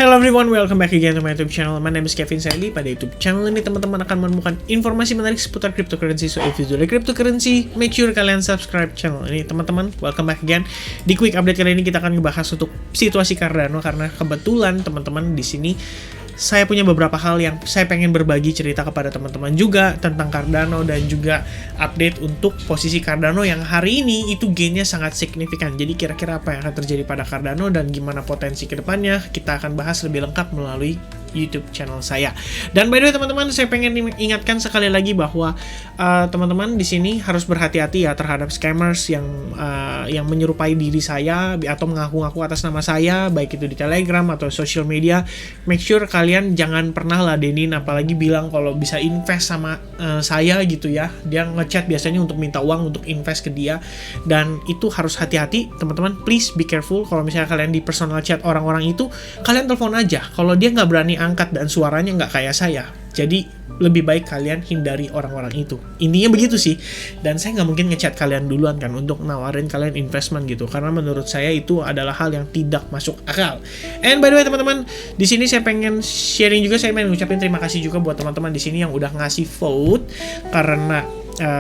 Hello everyone, welcome back again to my YouTube channel. My name is Kevin Saili. Pada YouTube channel ini teman-teman akan menemukan informasi menarik seputar cryptocurrency. So if you do like cryptocurrency, make sure kalian subscribe channel ini teman-teman. Welcome back again. Di quick update kali ini kita akan ngebahas untuk situasi Cardano, karena kebetulan teman-teman di sini saya punya beberapa hal yang saya pengen berbagi cerita kepada teman-teman juga tentang Cardano, dan juga update untuk posisi Cardano yang hari ini itu gainnya sangat signifikan. Jadi kira-kira apa yang akan terjadi pada Cardano dan gimana potensi kedepannya, kita akan bahas lebih lengkap melalui YouTube channel saya. Dan by the way teman-teman, saya pengen ingatkan sekali lagi bahwa teman-teman di sini harus berhati-hati ya terhadap scammers yang menyerupai diri saya atau mengaku-ngaku atas nama saya, baik itu di Telegram atau social media. Make sure kalian jangan pernah ladenin, apalagi bilang kalau bisa invest sama saya gitu ya. Dia ngechat biasanya untuk minta uang untuk invest ke dia, dan itu harus hati-hati teman-teman. Please be careful. Kalau misalnya kalian di personal chat orang-orang itu, kalian telepon aja. Kalau dia nggak berani angkat dan suaranya nggak kayak saya, jadi lebih baik kalian hindari orang-orang itu. Intinya begitu sih. Dan saya nggak mungkin ngechat kalian duluan kan untuk nawarin kalian investment gitu, karena menurut saya itu adalah hal yang tidak masuk akal. And by the way teman-teman, di sini saya pengen sharing juga, saya pengen ngucapin terima kasih juga buat teman-teman di sini yang udah ngasih vote, karena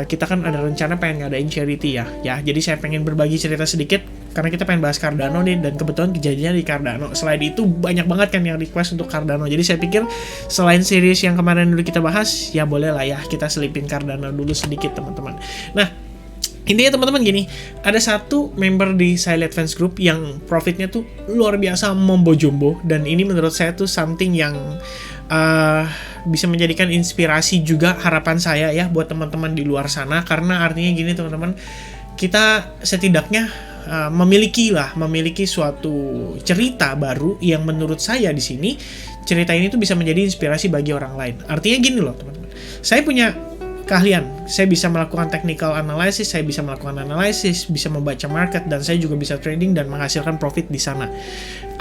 kita kan ada rencana pengen ngadain charity ya. Jadi saya pengen berbagi cerita sedikit, karena kita pengen bahas Cardano nih, dan kebetulan kejadiannya di Cardano. Selain itu banyak banget kan yang request untuk Cardano. Jadi saya pikir selain series yang kemarin dulu kita bahas, ya boleh lah ya kita selipin Cardano dulu sedikit teman-teman. Nah, intinya teman-teman gini, ada satu member di Silent Fans Group yang profitnya tuh luar biasa mombo-jumbo, dan ini menurut saya tuh something yang bisa menjadikan inspirasi juga, harapan saya ya buat teman-teman di luar sana. Karena artinya gini teman-teman, kita setidaknya memiliki suatu cerita baru yang menurut saya di sini cerita ini tuh bisa menjadi inspirasi bagi orang lain. Artinya gini loh teman-teman, saya punya keahlian, saya bisa melakukan technical analysis, saya bisa melakukan analisis, bisa membaca market, dan saya juga bisa trading dan menghasilkan profit di sana.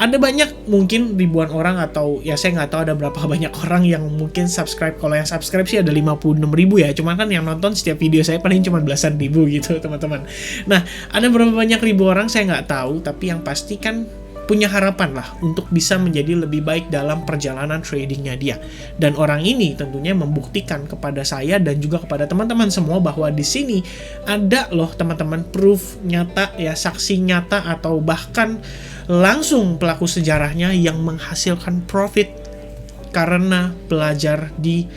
Ada banyak, mungkin ribuan orang, atau ya saya nggak tahu ada berapa banyak orang yang mungkin subscribe. Kalau yang subscribe sih ada 56.000 ya, cuman kan yang nonton setiap video saya paling cuma belasan ribu gitu teman-teman. Nah, ada berapa banyak ribu orang saya nggak tahu, tapi yang pasti kan punya harapan lah untuk bisa menjadi lebih baik dalam perjalanan tradingnya dia. Dan orang ini tentunya membuktikan kepada saya dan juga kepada teman-teman semua bahwa di sini ada loh teman-teman proof nyata ya, saksi nyata atau bahkan langsung pelaku sejarahnya yang menghasilkan profit karena belajar di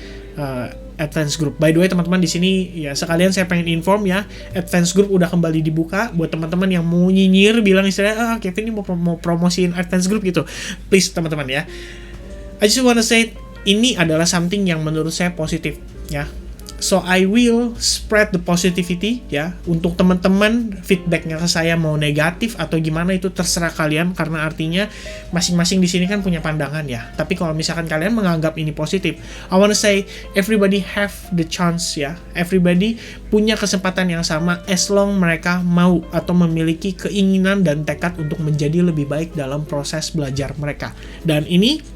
Advance Group. By the way teman-teman, di sini ya sekalian saya pengen inform ya, Advance Group udah kembali dibuka buat teman-teman yang mau nyinyir bilang istilahnya Kevin ini mau promosiin Advance Group gitu. Please teman-teman ya, I just wanna say ini adalah something yang menurut saya positif ya. So I will spread the positivity ya. Untuk teman-teman feedbacknya ke saya mau negatif atau gimana itu terserah kalian, karena artinya masing-masing di sini kan punya pandangan ya. Tapi kalau misalkan kalian menganggap ini positif, I wanna say everybody have the chance ya. Everybody punya kesempatan yang sama as long mereka mau atau memiliki keinginan dan tekad untuk menjadi lebih baik dalam proses belajar mereka. Dan ini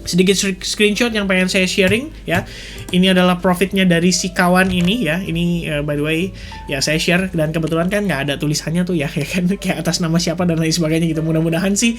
sedikit screenshot yang pengen saya sharing ya. Ini adalah profitnya dari si kawan ini ya. Ini by the way ya saya share, dan kebetulan kan nggak ada tulisannya tuh ya kan, kayak atas nama siapa dan lain sebagainya gitu. Mudah-mudahan sih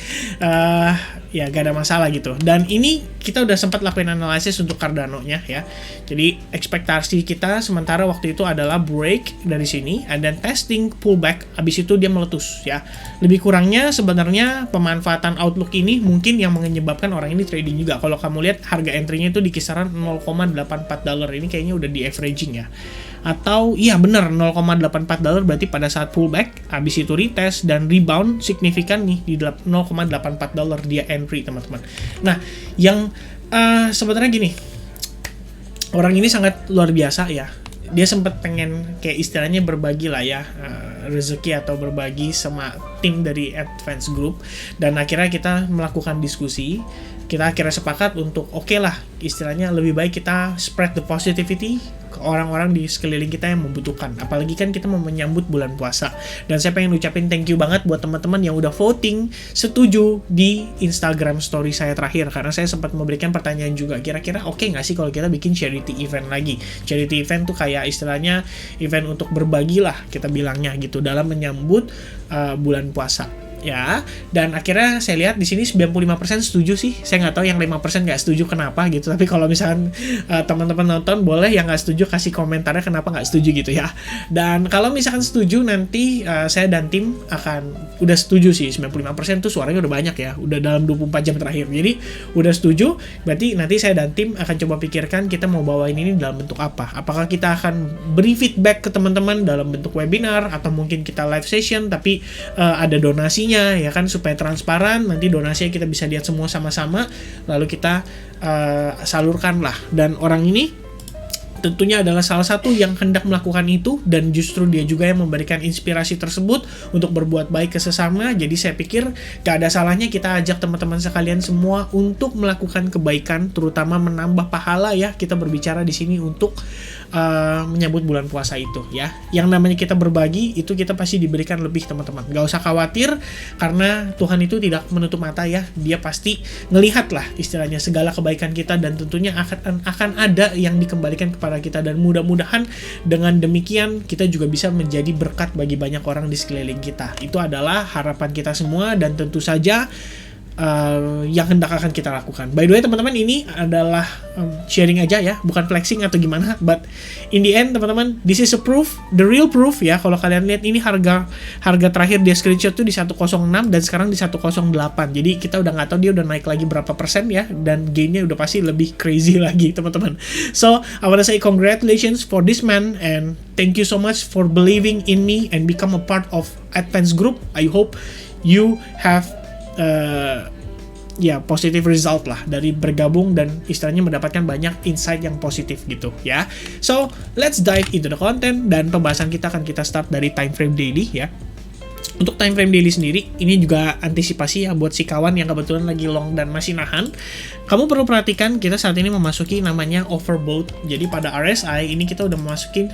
ya gak ada masalah gitu. Dan ini kita udah sempat lakuin analisis untuk Cardano-nya ya. Jadi ekspektasi kita sementara waktu itu adalah break dari sini, and then testing pullback, habis itu dia meletus ya. Lebih kurangnya sebenarnya pemanfaatan outlook ini mungkin yang menyebabkan orang ini trading juga. Kalau kamu lihat harga entry-nya itu di kisaran $0.84, ini kayaknya udah di averaging ya. Atau iya bener, $0.84 berarti pada saat pullback, habis itu retest dan rebound signifikan nih di $0.84 dia entry teman-teman. Nah, yang sebenarnya gini, orang ini sangat luar biasa ya. Dia sempat pengen kayak istilahnya berbagi lah ya rezeki atau berbagi sama tim dari Advance Group, dan akhirnya kita melakukan diskusi. Kita akhirnya sepakat untuk oke lah, istilahnya lebih baik kita spread the positivity ke orang-orang di sekeliling kita yang membutuhkan. Apalagi kan kita mau menyambut bulan puasa. Dan saya pengen ucapin thank you banget buat teman-teman yang udah voting setuju di Instagram story saya terakhir, karena saya sempat memberikan pertanyaan juga, kira-kira oke nggak sih kalau kita bikin charity event lagi. Charity event tuh kayak istilahnya event untuk berbagi lah kita bilangnya gitu dalam menyambut bulan puasa. ya. Dan akhirnya saya lihat di sini 95% setuju sih. Saya nggak tahu yang 5% nggak setuju kenapa gitu. Tapi kalau misalkan teman-teman nonton, boleh yang nggak setuju kasih komentarnya kenapa nggak setuju gitu ya. Dan kalau misalkan setuju, nanti saya dan tim akan udah setuju sih. 95% tuh suaranya udah banyak ya, udah dalam 24 jam terakhir. Jadi udah setuju, berarti nanti saya dan tim akan coba pikirkan kita mau bawain ini dalam bentuk apa. Apakah kita akan beri feedback ke teman-teman dalam bentuk webinar, atau mungkin kita live session tapi ada donasinya ya kan, supaya transparan. Nanti donasinya kita bisa lihat semua sama-sama, lalu kita salurkan lah. Dan orang ini tentunya adalah salah satu yang hendak melakukan itu, dan justru dia juga yang memberikan inspirasi tersebut untuk berbuat baik ke sesama. Jadi saya pikir gak ada salahnya kita ajak teman-teman sekalian semua untuk melakukan kebaikan, terutama menambah pahala ya. Kita berbicara di sini untuk menyambut bulan puasa itu ya. Yang namanya kita berbagi itu kita pasti diberikan lebih, teman-teman. Gak usah khawatir, karena Tuhan itu tidak menutup mata ya. Dia pasti ngelihat lah istilahnya segala kebaikan kita, dan tentunya akan ada yang dikembalikan kepada kita. Dan mudah-mudahan dengan demikian kita juga bisa menjadi berkat bagi banyak orang di sekeliling kita. Itu adalah harapan kita semua, dan tentu saja yang hendak akan kita lakukan. By the way teman-teman, ini adalah sharing aja ya, bukan flexing atau gimana, but in the end teman-teman, this is a proof, the real proof ya. Kalau kalian lihat ini harga terakhir dia screenshot tuh di 106 dan sekarang di 108. Jadi kita udah nggak tahu dia udah naik lagi berapa persen ya, dan gainnya udah pasti lebih crazy lagi teman-teman. So I wanna say congratulations for this man, and thank you so much for believing in me and become a part of Advance Group. I hope you have positive result lah dari bergabung, dan istilahnya mendapatkan banyak insight yang positif gitu ya. So let's dive into the content, dan pembahasan kita akan kita start dari time frame daily ya. Untuk time frame daily sendiri, ini juga antisipasi ya buat si kawan yang kebetulan lagi long dan masih nahan. Kamu perlu perhatikan, kita saat ini memasuki namanya overbought. Jadi pada RSI ini kita udah memasuki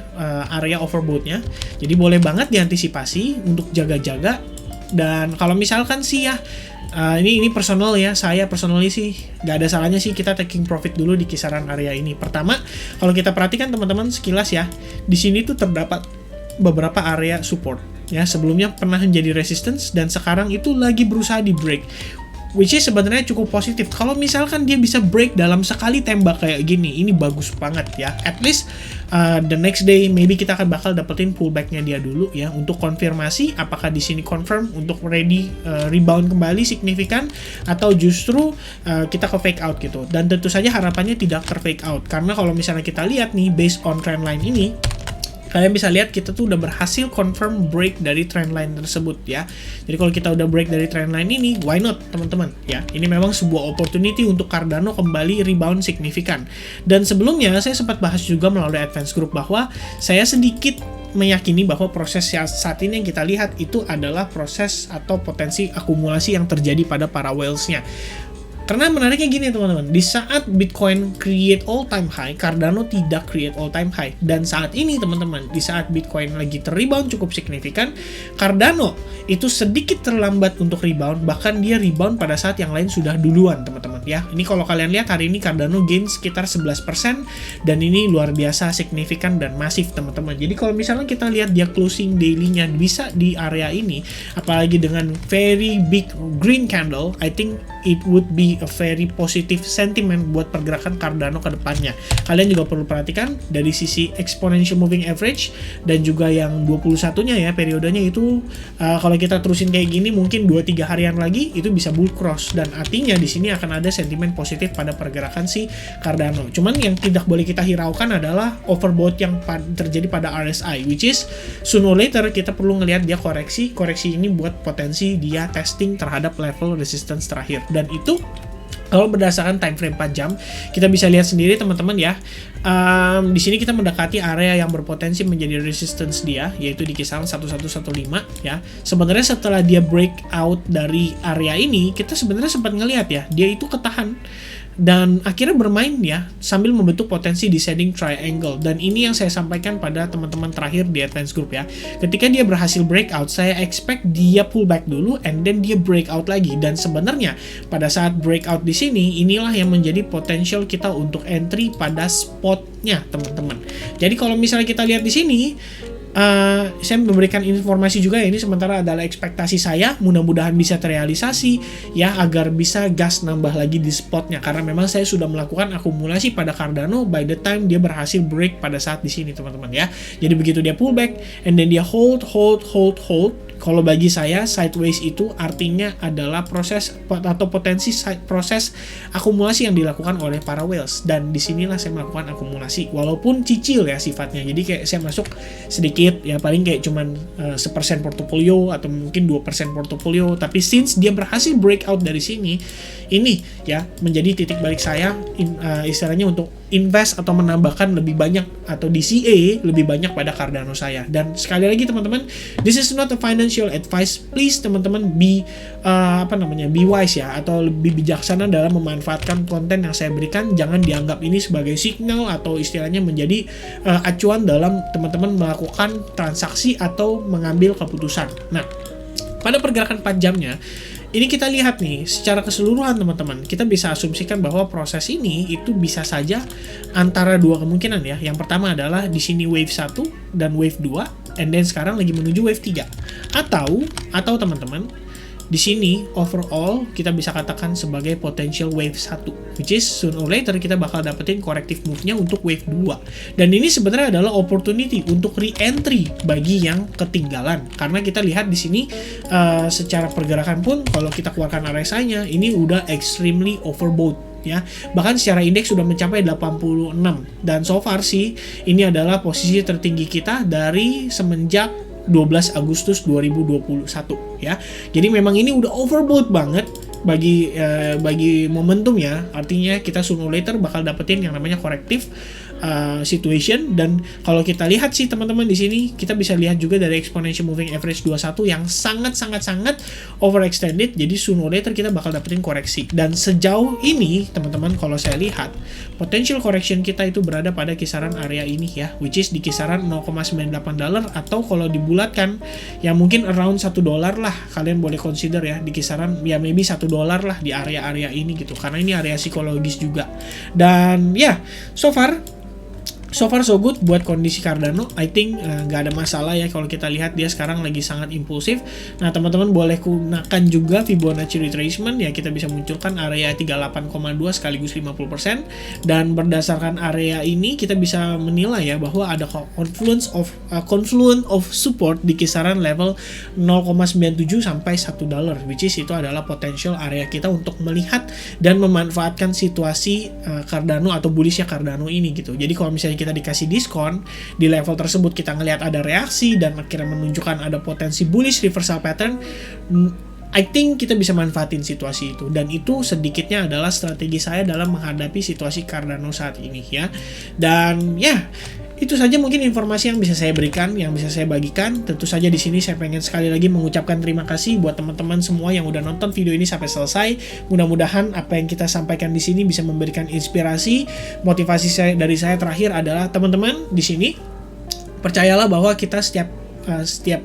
area overbought-nya. Jadi boleh banget diantisipasi untuk jaga-jaga. Dan kalau misalkan sih ya, ini personal ya, saya personally sih gak ada salahnya sih kita taking profit dulu di kisaran area ini. Pertama, kalau kita perhatikan teman-teman sekilas ya, di sini tuh terdapat beberapa area support ya. Sebelumnya pernah menjadi resistance, dan sekarang itu lagi berusaha di break, which is sebenarnya cukup positif. Kalau misalkan dia bisa break dalam sekali tembak kayak gini, ini bagus banget ya. At least the next day maybe kita akan bakal dapetin pullback-nya dia dulu ya, untuk konfirmasi apakah di sini confirm untuk ready rebound kembali signifikan, atau justru kita ke fake out gitu. Dan tentu saja harapannya tidak ter-fake out, karena kalau misalnya kita lihat nih based on trend line ini, kalian bisa lihat kita tuh udah berhasil confirm break dari trendline tersebut ya. Jadi kalau kita udah break dari trendline ini, why not teman-teman ya. Ini memang sebuah opportunity untuk Cardano kembali rebound signifikan. Dan sebelumnya saya sempat bahas juga melalui Advance Group bahwa saya sedikit meyakini bahwa proses saat ini yang kita lihat itu adalah proses atau potensi akumulasi yang terjadi pada para whales-nya. Karena menariknya gini teman-teman, di saat Bitcoin create all time high, Cardano tidak create all time high. Dan saat ini teman-teman, di saat Bitcoin lagi rebound cukup signifikan, Cardano itu sedikit terlambat untuk rebound, bahkan dia rebound pada saat yang lain sudah duluan teman-teman ya. Ini kalau kalian lihat hari ini Cardano gain sekitar 11%, dan ini luar biasa signifikan dan masif teman-teman. Jadi kalau misalnya kita lihat dia closing daily-nya bisa di area ini, apalagi dengan very big green candle, I think it would be a very positive sentiment buat pergerakan Cardano ke depannya. Kalian juga perlu perhatikan dari sisi exponential moving average, dan juga yang 21-nya ya periodenya itu kalau kita terusin kayak gini mungkin 2-3 harian lagi itu bisa bull cross, dan artinya di sini akan ada sentimen positif pada pergerakan si Cardano. Cuman yang tidak boleh kita hiraukan adalah overbought yang terjadi pada RSI, which is sooner or later kita perlu ngelihat dia koreksi ini buat potensi dia testing terhadap level resistance terakhir. Dan itu kalau berdasarkan time frame 4 jam, kita bisa lihat sendiri teman-teman ya. Di sini kita mendekati area yang berpotensi menjadi resistance dia, yaitu di kisaran 1115 ya. Sebenarnya setelah dia breakout dari area ini, kita sebenarnya sempat ngelihat ya, dia itu ketahan dan akhirnya bermain ya sambil membentuk potensi descending triangle. Dan ini yang saya sampaikan pada teman-teman terakhir di Advance Group ya. Ketika dia berhasil breakout, saya expect dia pullback dulu and then dia breakout lagi. Dan sebenarnya pada saat breakout di sini, inilah yang menjadi potential kita untuk entry pada spotnya teman-teman. Jadi kalau misalnya kita lihat di sini, saya memberikan informasi juga ya, ini sementara adalah ekspektasi saya, mudah-mudahan bisa terrealisasi ya, agar bisa gas nambah lagi di spotnya, karena memang saya sudah melakukan akumulasi pada Cardano by the time dia berhasil break pada saat di sini teman-teman ya. Jadi begitu dia pullback and then dia hold. Kalau bagi saya sideways itu artinya adalah proses atau potensi proses akumulasi yang dilakukan oleh para whales, dan disinilah saya melakukan akumulasi walaupun cicil ya sifatnya. Jadi kayak saya masuk sedikit ya, paling kayak cuman 1% portofolio atau mungkin 2% portofolio, tapi since dia berhasil breakout dari sini, ini ya menjadi titik balik saya istilahnya untuk invest atau menambahkan lebih banyak atau DCA lebih banyak pada Cardano saya. Dan sekali lagi teman-teman, this is not a financial advice. Please teman-teman be be wise ya, atau lebih bijaksana dalam memanfaatkan konten yang saya berikan. Jangan dianggap ini sebagai signal atau istilahnya menjadi acuan dalam teman-teman melakukan transaksi atau mengambil keputusan. Nah, pada pergerakan 4 jamnya ini kita lihat nih secara keseluruhan teman-teman, kita bisa asumsikan bahwa proses ini itu bisa saja antara dua kemungkinan ya. Yang pertama adalah di sini wave 1 dan wave 2, and then sekarang lagi menuju wave 3. Atau teman-teman, di sini overall kita bisa katakan sebagai potential wave 1, which is soon or later kita bakal dapetin corrective move-nya untuk wave 2. Dan ini sebenarnya adalah opportunity untuk re-entry bagi yang ketinggalan. Karena kita lihat di sini secara pergerakan pun kalau kita keluarkan RSI-nya ini udah extremely overbought ya. Bahkan secara indeks sudah mencapai 86, dan so far sih ini adalah posisi tertinggi kita dari semenjak 12 Agustus 2021 ya. Jadi memang ini udah overbought banget bagi momentum ya. Artinya kita sooner or later bakal dapetin yang namanya corrective situation. Dan kalau kita lihat sih teman-teman di sini, kita bisa lihat juga dari exponential moving average 21 yang sangat overextended. Jadi sooner or later kita bakal dapetin koreksi. Dan sejauh ini teman-teman, kalau saya lihat potential correction kita itu berada pada kisaran area ini ya, which is di kisaran $0.98, atau kalau dibulatkan ya mungkin around $1 lah, kalian boleh consider ya, di kisaran ya maybe $1 lah di area-area ini gitu, karena ini area psikologis juga. Dan ya so far so good buat kondisi Cardano. I think nggak ada masalah ya. Kalau kita lihat dia sekarang lagi sangat impulsif. Nah teman-teman boleh gunakan juga Fibonacci retracement ya, kita bisa munculkan area 38,2 sekaligus 50%, dan berdasarkan area ini kita bisa menilai ya bahwa ada confluence of support di kisaran level 0,97 sampai $1, which is itu adalah potential area kita untuk melihat dan memanfaatkan situasi Cardano atau bullishnya Cardano ini gitu. Jadi kalau misalnya kita dikasih diskon di level tersebut, kita ngelihat ada reaksi dan akhirnya menunjukkan ada potensi bullish reversal pattern, I think kita bisa manfaatin situasi itu. Dan itu sedikitnya adalah strategi saya dalam menghadapi situasi Cardano saat ini ya. Dan ya itu saja mungkin informasi yang bisa saya berikan, yang bisa saya bagikan. Tentu saja di sini saya pengen sekali lagi mengucapkan terima kasih buat teman-teman semua yang udah nonton video ini sampai selesai. Mudah-mudahan apa yang kita sampaikan di sini bisa memberikan inspirasi. Motivasi dari saya terakhir adalah teman-teman di sini percayalah bahwa kita setiap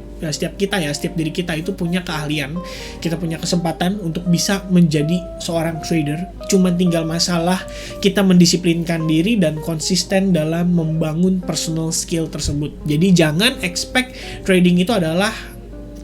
diri kita itu punya keahlian, kita punya kesempatan untuk bisa menjadi seorang trader. Cuman tinggal masalah kita mendisiplinkan diri dan konsisten dalam membangun personal skill tersebut. Jadi jangan expect trading itu adalah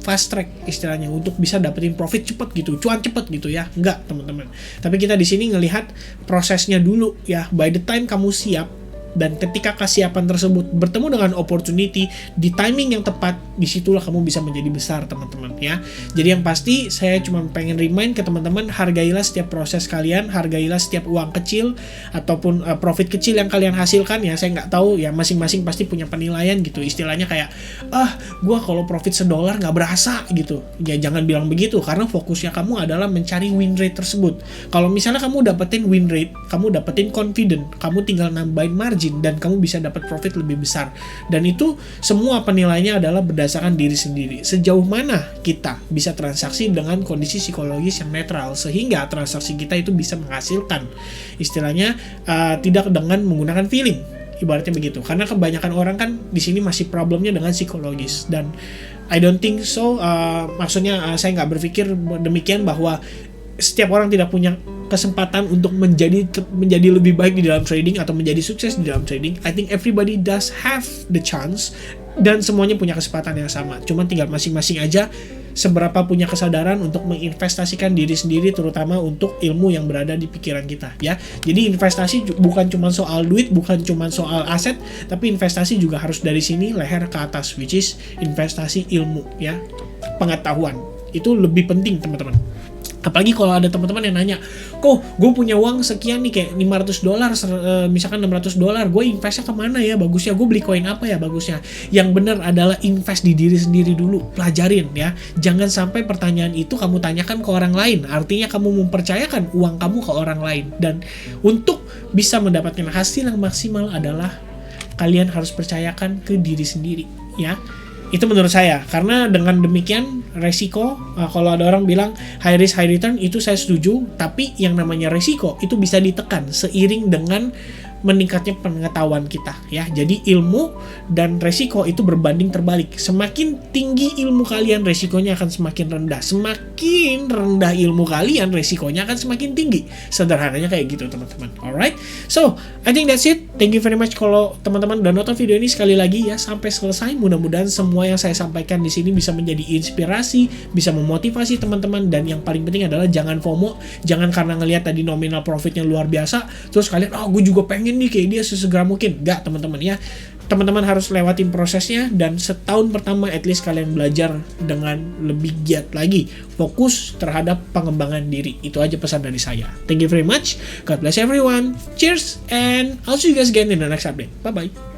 fast track istilahnya untuk bisa dapetin profit cepet gitu, cuan cepet gitu ya. Enggak teman-teman. Tapi kita di sini ngelihat prosesnya dulu ya. By the time kamu siap, dan ketika kesiapan tersebut bertemu dengan opportunity di timing yang tepat, disitulah kamu bisa menjadi besar teman-teman ya. Jadi yang pasti saya cuma pengen remind ke teman-teman, hargailah setiap proses kalian, hargailah setiap uang kecil ataupun profit kecil yang kalian hasilkan ya. Saya nggak tahu ya, masing-masing pasti punya penilaian gitu, istilahnya kayak gua kalau profit $1 nggak berasa gitu ya. Jangan bilang begitu, karena fokusnya kamu adalah mencari win rate tersebut. Kalau misalnya kamu dapetin win rate, kamu dapetin confident, kamu tinggal nambahin margin dan kamu bisa dapat profit lebih besar. Dan itu semua penilaiannya adalah berdasarkan diri sendiri. Sejauh mana kita bisa transaksi dengan kondisi psikologis yang netral sehingga transaksi kita itu bisa menghasilkan, istilahnya tidak dengan menggunakan feeling, ibaratnya begitu. Karena kebanyakan orang kan di sini masih problemnya dengan psikologis, dan I don't think so. Maksudnya saya nggak berpikir demikian bahwa setiap orang tidak punya kesempatan untuk menjadi lebih baik di dalam trading atau menjadi sukses di dalam trading. I think everybody does have the chance dan semuanya punya kesempatan yang sama. Cuman tinggal masing-masing aja seberapa punya kesadaran untuk menginvestasikan diri sendiri, terutama untuk ilmu yang berada di pikiran kita ya. Jadi investasi bukan cuma soal duit, bukan cuma soal aset, tapi investasi juga harus dari sini leher ke atas, which is investasi ilmu ya, pengetahuan. Itu lebih penting teman-teman. Apalagi kalau ada teman-teman yang nanya, kok gue punya uang sekian nih, kayak $500, misalkan $600, gue investnya kemana ya bagusnya, gue beli koin apa ya bagusnya. Yang benar adalah invest di diri sendiri dulu, pelajarin ya. Jangan sampai pertanyaan itu kamu tanyakan ke orang lain, artinya kamu mempercayakan uang kamu ke orang lain. Dan untuk bisa mendapatkan hasil yang maksimal adalah kalian harus percayakan ke diri sendiri ya. Itu menurut saya, karena dengan demikian resiko, kalau ada orang bilang high risk high return, itu saya setuju, tapi yang namanya resiko itu bisa ditekan seiring dengan meningkatnya pengetahuan kita ya. Jadi ilmu dan resiko itu berbanding terbalik. Semakin tinggi ilmu kalian, resikonya akan semakin rendah. Semakin rendah ilmu kalian, resikonya akan semakin tinggi. Sederhananya kayak gitu teman-teman. Alright, so I think that's it. Thank you very much kalau teman-teman udah nonton video ini sekali lagi ya sampai selesai. Mudah-mudahan semua yang saya sampaikan di sini bisa menjadi inspirasi, bisa memotivasi teman-teman, dan yang paling penting adalah jangan FOMO. Jangan karena ngelihat tadi nominal profitnya luar biasa terus kalian gue juga pengen nih kayak dia sesegera mungkin. Enggak teman-teman ya, teman-teman harus lewatin prosesnya, dan setahun pertama at least kalian belajar dengan lebih giat lagi, fokus terhadap pengembangan diri. Itu aja pesan dari saya. Thank you very much, God bless everyone, cheers, and I'll see you guys again in the next update. Bye bye.